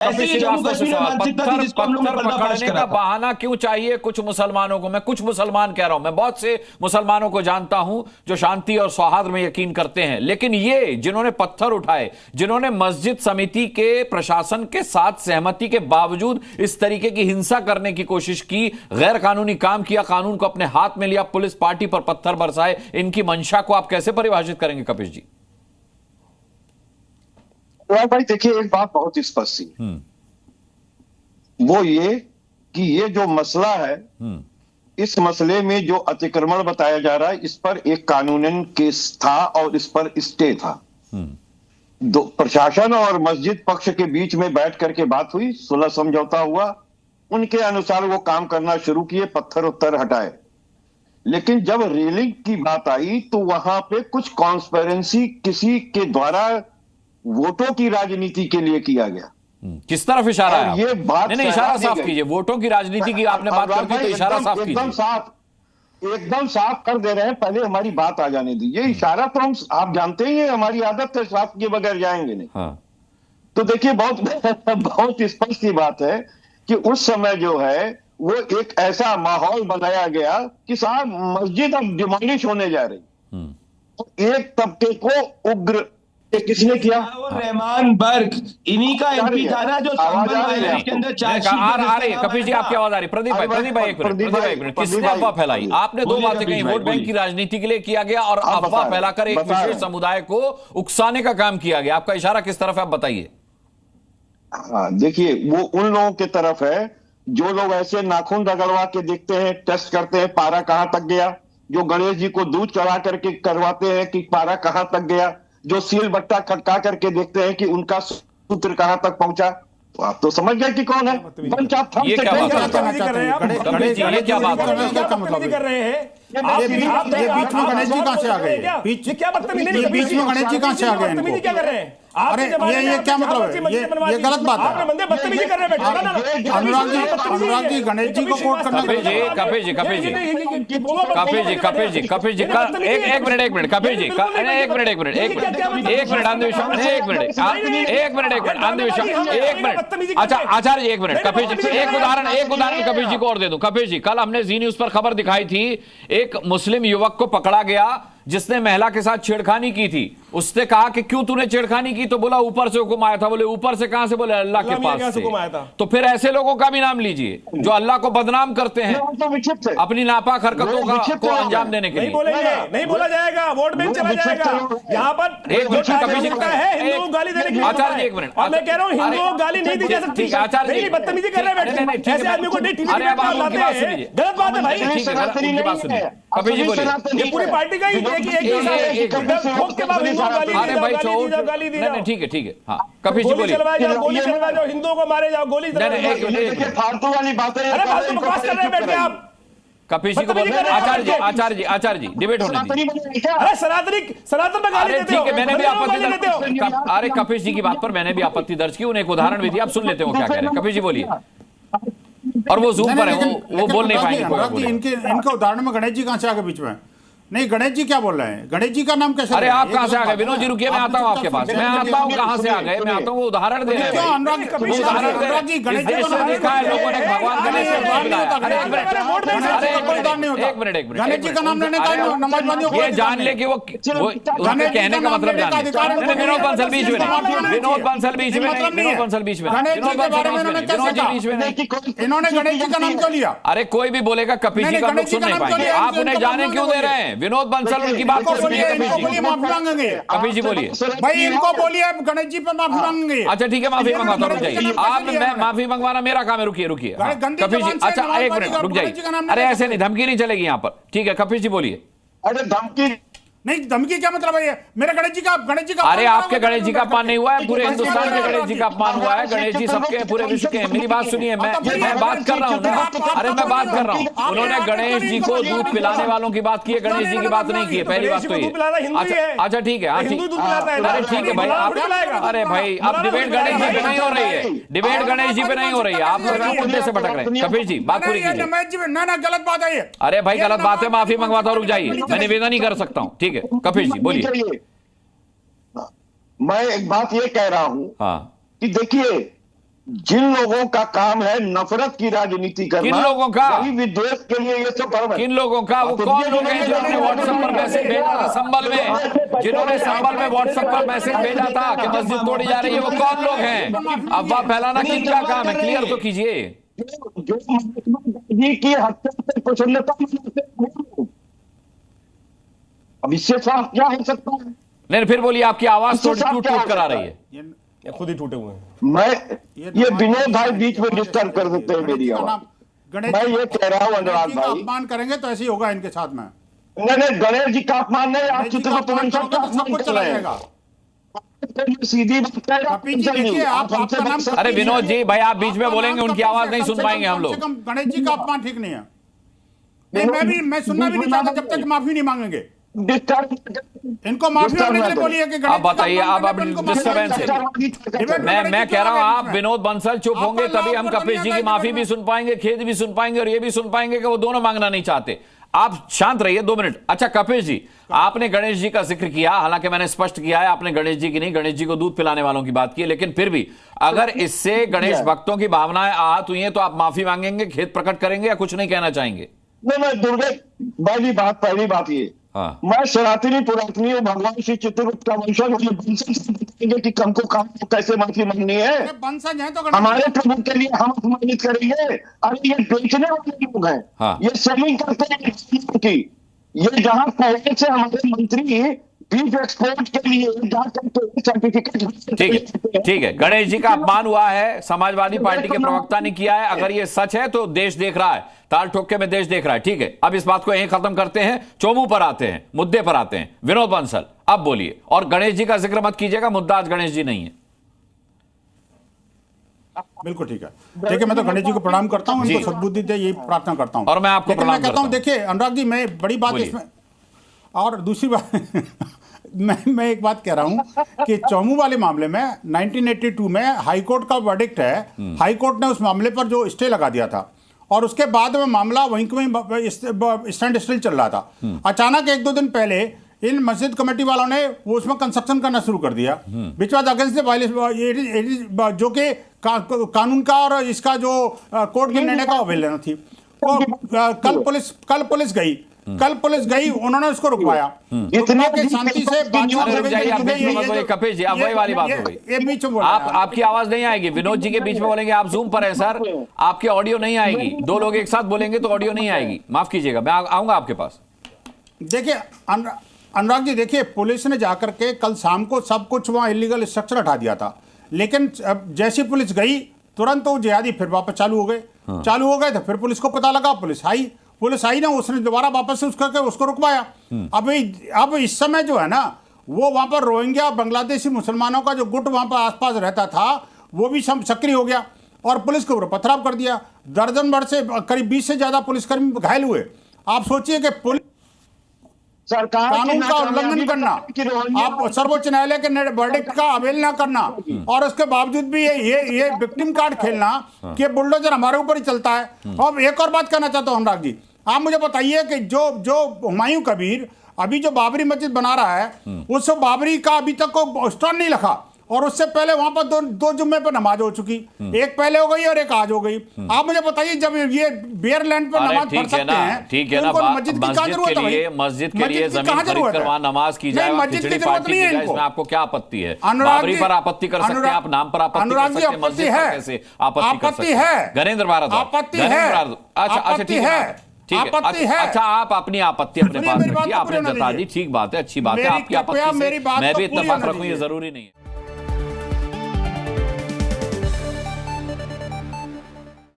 ऐसे ही जम्मू कश्मीर में मानसिकता थी जिसको हम लोगों ने पर्दाफाश पकड़ने करा का था। बहाना क्यों चाहिए कुछ मुसलमानों को? मैं कुछ मुसलमान कह रहा हूं, मैं बहुत से मुसलमानों को जानता हूं जो शांति और सौहार्द में यकीन करते हैं, लेकिन ये जिन्होंने पत्थर उठाए, जिन्होंने मस्जिद समिति के प्रशासन के साथ सहमति के बावजूद इस तरीके की हिंसा करने की कोशिश की, गैर कानूनी काम किया, कानून को अपने हाथ में लिया, पुलिस पार्टी पर पत्थर बरसाए, इनकी मंशा को आप कैसे परिभाषित करेंगे कपिश जी? भाई देखिए, एक बात बहुत स्पष्ट है, वो ये कि ये जो मसला है, इस मसले में जो अतिक्रमण बताया जा रहा है, इस पर एक कानूनन केस था और इस पर स्टे था। दो प्रशासन और मस्जिद पक्ष के बीच में बैठ करके बात हुई, सुलह समझौता हुआ, उनके अनुसार वो काम करना शुरू किए, पत्थर उत्तर हटाए। लेकिन जब रेलिंग की बात आई तो वहां पे कुछ कॉन्स्पेरेंसी किसी के द्वारा वोटों की राजनीति के लिए किया गया। किस तरफ इशारा है? ये बात नहीं, इशारा साफ कीजिए। वोटों की राजनीति की आपने बात कर दी तो इशारा साफ कीजिए। एकदम साफ कर दे रहे हैं, पहले हमारी बात आ जाने दीजिए। इशारा तो हम, आप जानते ही हैं, हमारी आदत है, साफ किए बगैर जाएंगे नहीं। हाँ। तो देखिए, बहुत स्पष्ट सी बात है कि उस समय जो है वो एक ऐसा माहौल बनाया गया कि साहब मस्जिद अब डिमोलिश होने जा रही। एक तबके को उग्र किसने किया? रहमान बर्क, इन्हीं का एमपी था ना जो आवाज आ रही है के अंदर आ रही है। कपिल जी आपकी आवाज आ रही है। प्रदीप भाई एक मिनट, किसने अफवाह फैलाई? आपने दो बातें कही, वोट बैंक की राजनीति के लिए किया गया और अफवाह फैलाकर एक विशेष समुदाय को उकसाने का काम किया गया। आपका इशारा किस तरफ है, आप बताइए। हाँ, देखिए, वो उन लोगों की तरफ है जो लोग ऐसे नाखून रगड़वा के देखते हैं, टेस्ट करते हैं पारा कहां तक गया, जो गणेश जी को दूध चढ़ा करके करवाते हैं कि पारा कहां तक गया, जो सील बट्टा खटका करके देखते हैं कि उनका सूत्र कहां तक पहुंचा। तो आप तो समझ गए कि कौन है। ये क्या बात कर रहे हैं गणेश जी? ये क्या बात कर रहे हैं? ये बीच में गणेश जी कहां से आ गए? क्या बदतमीजी? बीच में गणेश जी कहां से आ गए? क्या कर रहे हैं? अरे ये क्या मतलब है? ये गलत बात है। बंदे बदतमीजी कर रहे हैं। अनुराग जी गणेश जी को कोट करना। कपिल जी एक मिनट कपिल जी, एक मिनट। अच्छा आचार्य जी एक मिनट, कपिल जी एक उदाहरण कपिल जी को और दे दूं। कपिल जी, कल हमने जी न्यूज पर खबर दिखाई थी, एक मुस्लिम युवक को पकड़ा गया जिसने महिला के साथ छेड़खानी की थी। उसने कहा कि क्यों तूने छेड़खानी की? तो बोला ऊपर से हुक्म आया था। बोले ऊपर से कहां से? बोले अल्लाह के पास से। तो फिर ऐसे लोगों का भी नाम लीजिए जो अल्लाह को बदनाम करते हैं अपनी नापाक हरकतों को अंजाम देने के लिए। नहीं बोला जाएगा, वोट बैंक चला जाएगा। यहाँ पर हिंदुओं को गाली देने की। आचार्य जी एक मिनट, मैं कह रहा हूँ हिंदुओं को गाली नहीं दी जा सकती। आचार्य जी बदतमीजी कर रहे हैं, ऐसे आदमी को गलत बात है भाई। कपिल जी बोलिए। ये पूरी पार्टी का ही नहीं, ठीक है। हाँ कपिल जी बोलिए। गोली चलवा जाओ, हिंदुओं को मारे जाओ, गोली फालतू वाली बातें। अरे फालतू बकवास कर रहे हैं बैठ के आप। कपिल जी को बोलिए। आचार्य जी डिबेट होने दीजिए। अरे सनातन में गाली देते हो। ठीक है, मैंने भी आपत्ति अरे कपिल जी की बात पर मैंने भी आपत्ति दर्ज की, उन्हें एक उदाहरण भी दिया। आप सुन लेते हो क्या कह रहे हैं। कपिल जी बोलिए। और वो जूम पर है, वो बोल नहीं पाएंगे। इनके उदाहरण में गणेश जी कहां से आ गए बीच में? नहीं, गणेश जी क्या बोल रहे हैं? गणेश जी का नाम कैसे? अरे आप कहां से आ गए? विनोद जी रुकिए, मैं आता हूं आपके पास। मैं आता हूं, कहां से आ गए मैं आता हूं। वो उदाहरण दे रहे हैं, उदाहरण जी गणेश जी को देखा है लोगों ने, भगवान गणेश को बुलाया। अरे एक मिनट गणेश जी का नाम लेने का नमाज बंदी ये जान ले कि वो उनके कहने का मतलब जान ले। विनोद बंसल बीच में, विनोद बंसल बीच में, इन्होंने गणेश जी का नाम क्यों लिया? अरे कोई भी बोलेगा, कपिल जी का लोग सुन नहीं पाएंगे। आप उन्हें जाने क्यों दे रहे हैं? विनोद बंसल उनकी बात को सुनिए। माफी मांगेंगे कपिल जी बोलिए। भाई इनको बोलिए गणेश जी पर माफी मांगेंगे। अच्छा ठीक है, माफी मंगवाता हूं, रुक जाइए आप। मैं माफी मंगवाना मेरा काम है, रुकिए। कपिल जी अच्छा एक मिनट रुक जाइए। अरे ऐसे नहीं, धमकी नहीं चलेगी यहाँ पर। ठीक है कपिल जी बोलिए। अरे धमकी नहीं, धमकी क्या मतलब है? मेरे गणेश जी का अरे आपके गणेश जी का अपमान नहीं हुआ है, पूरे हिंदुस्तान के गणेश जी का अपमान हुआ है। गणेश जी सबके पूरे विश्व के हैं। मेरी बात सुनिए, मैं बात कर रहा हूँ ना। अरे मैं बात कर रहा हूँ। उन्होंने गणेश जी को दूध पिलाने वालों की बात की है, गणेश जी की बात नहीं की है। पहली बात तो ये। अच्छा ठीक है, अरे ठीक है भाई। आप अरे भाई अब डिबेट गणेश जी पे नहीं हो रही है, डिबेट गणेश जी पे नहीं हो रही है। आप मुद्दे से भटक रहे हैं। कपिल जी बात पूरी कीजिए। ना गलत बात है ये। अरे भाई गलत बात है, माफी मंगवाता हूँ, रुक जाइए। मैं निवेदन ही कर सकता हूँ। ठीक है कपिल जी बोलिए। मैं एक बात ये कह रहा हूं हाँ कि देखिए, जिन लोगों का काम है नफरत की राजनीति करना, किन लोगों का? वही विदेश के लिए ये सब कर्म है। किन लोगों का? वो कौन लोग हैं जिन्होंने व्हाट्सएप पर मैसेज भेजा था संभल में, जिन्होंने संभल में व्हाट्सएप पर मैसेज भेजा था कि मस्जिद तोड़ी जा रही है, वो कौन लोग हैं? अफवाह फैलाना किनका काम है? क्लियर तो कीजिए। जो महात्मा गांधी की हत्या से प्रसन्नता मनाते हैं, अब इससे साफ क्या हो सकता है? नहीं, फिर बोलिए, आपकी आवाज थोड़ी टूट टूट कर आ रही है। ये खुद ही टूटे हुए हैं। मैं ये विनोद भाई बीच में डिस्टर्ब कर देते हैं मेरी आवाज। मैं ये कह रहा हूँ अनुराग भाई, अपमान करेंगे तो ऐसे ही होगा इनके साथ में। नहीं, गणेश जी का अपमान नहीं, आप चित्रगुप्त सब कुछ चला जाएगा। सीधी बात। अरे विनोद जी भाई, आप बीच में बोलेंगे, उनकी आवाज नहीं सुन पाएंगे हम लोग। गणेश जी का अपमान ठीक नहीं है। नहीं, मैं सुनना भी नहीं चाहता जब तक माफी नहीं मांगेंगे। इनको माफी मांगने के लिए बोलिए कि आप बताइए, आप डिस्टर्बेंस है। मैं कह रहा हूं, आप विनोद बंसल चुप होंगे तभी हम कपिल जी की माफी भी सुन पाएंगे, खेद भी सुन पाएंगे, और ये भी सुन पाएंगे कि वो दोनों मांगना नहीं चाहते। आप शांत रहिए 2 मिनट। अच्छा कपिल जी, आपने गणेश जी का जिक्र किया, हालांकि मैंने स्पष्ट किया है आपने गणेश जी की नहीं, गणेश जी को दूध पिलाने वालों की बात की, लेकिन फिर भी अगर इससे गणेश भक्तों की भावनाएं आहत हुई हैं तो आप माफी मांगेंगे, खेद प्रकट करेंगे, या कुछ नहीं कहना चाहेंगे? नहीं, दुर्गे भाई पहली बात ये, हाँ। मैं सनातनी पुरातनी और भगवान श्री चित्रगुप्त का वंशज बताएंगे कि हमको काम कैसे माफी मांगनी है। वंशज है तो हमारे प्रभु के लिए हम अपमानित करेंगे? अरे ये बेचने वाले लोग हैं। हाँ। ये सेलिंग करते हैं की, ये जहां पहले से हमारे मंत्री बीफ एक्सपोर्ट के लिए सर्टिफिकेट। ठीक है, गणेश जी का अपमान हुआ है, समाजवादी पार्टी के प्रवक्ता ने किया है। अगर ये सच है तो देश देख रहा है, ताल ठोके में देश देख रहा है। ठीक है, अब इस बात को यहीं खत्म करते हैं, चोमू पर आते हैं, मुद्दे पर आते हैं। विनोद बंसल अब बोलिए, और गणेश जी का जिक्र मत कीजिएगा, मुद्दा आज गणेश जी नहीं है। बिल्कुल ठीक है। देखिए, मैं तो गणेश जी को प्रणाम करता हूं, इनको सद्बुद्धि दे, यही प्रार्थना करता हूं। और मैं आपको प्रणाम कहता हूं। देखिए अनुराग जी, मैं बड़ी बात इसमें, और दूसरी बात मैं एक बात कह रहा हूं कि चोमू वाले मामले में 1982 में हाईकोर्ट का वर्डिक्ट है। हाईकोर्ट ने उस मामले पर जो स्टे लगा दिया था, और उसके बाद में मामला वहीं स्टैंड स्टिल चल रहा था। अचानक 1-2 दिन पहले इन मस्जिद कमेटी वालों ने वो उसमें कंस्ट्रक्शन करना शुरू कर दिया, which was against the violation, जो कि कानून का और इसका जो कोर्ट के निर्णय का अवहेलना थी। कल पुलिस गई, उन्होंने उसको रुकवाया। इतने शांति से कपिल जी, अब वही वाली बात हो गई। आपकी आवाज नहीं आएगी, विनोद जी के बीच में बोलेंगे, आप जूम पर हैं सर, आपकी ऑडियो नहीं आएगी। 2 लोग एक साथ बोलेंगे तो ऑडियो नहीं आएगी, माफ कीजिएगा, मैं आऊंगा आपके पास। देखिए अनुराग जी, देखिए पुलिस ने जाकर के कल शाम को सब कुछ वहां इलीगल स्ट्रक्चर हटा दिया था, लेकिन जैसी पुलिस गई तुरंत वो जिहादी फिर वापस चालू हो गए तो फिर पुलिस को पता लगा, पुलिस आई ना, उसने दोबारा वापस से उसको रुकवाया। अब इस समय जो है ना, वो वहां पर रोहिंग्या बांग्लादेशी मुसलमानों का जो गुट वहां पर आसपास रहता था, वो भी सक्रिय हो गया और पुलिस के ऊपर पथराव कर दिया। दर्जन भर से करीब 20 से ज्यादा पुलिसकर्मी घायल हुए। आप सोचिए कि पुलिस कानून का उल्लंघन करना, आप सर्वोच्च न्यायालय के वर्डिक्ट का अवहेलना करना, और उसके बावजूद भी ये विक्टिम कार्ड खेलना कि बुलडोजर हमारे ऊपर ही चलता है। और एक और बात कहना चाहता हूं अनुराग जी, आप मुझे बताइए कि जो हुमायूं कबीर अभी जो बाबरी मस्जिद बना रहा है, उस बाबरी का अभी तक को स्टोन नहीं लगा, और उससे पहले वहां पर दो जुम्मे पर नमाज हो चुकी, एक पहले हो गई और एक आज हो गई। आप मुझे बताइए, जब ये बेयर लैंड पर नमाज पढ़ सकते हैं, ठीक है ना, मस्जिद के लिए जमीन खरीद कर वहां नमाज की जाए, मस्जिद की जरूरत नहीं है। इसमें आपको क्या आपत्ति है? बाबरी पर आपत्ति कर सकते हैं आप, नाम पर आपत्ति कर सकते हैं, मस्जिद पर कैसे आपत्ति है? गणेंद्र भारद्वाज, आपत्ति है। अच्छा ठीक है, आपत्ति है। अच्छा, आप अपनी आपत्ति अपने पास रखिए, आपने जता दी, ठीक बात है, अच्छी बात है, आपकी आपत्ति से मैं भी इत्तेफाक रखूं ये जरूरी नहीं है।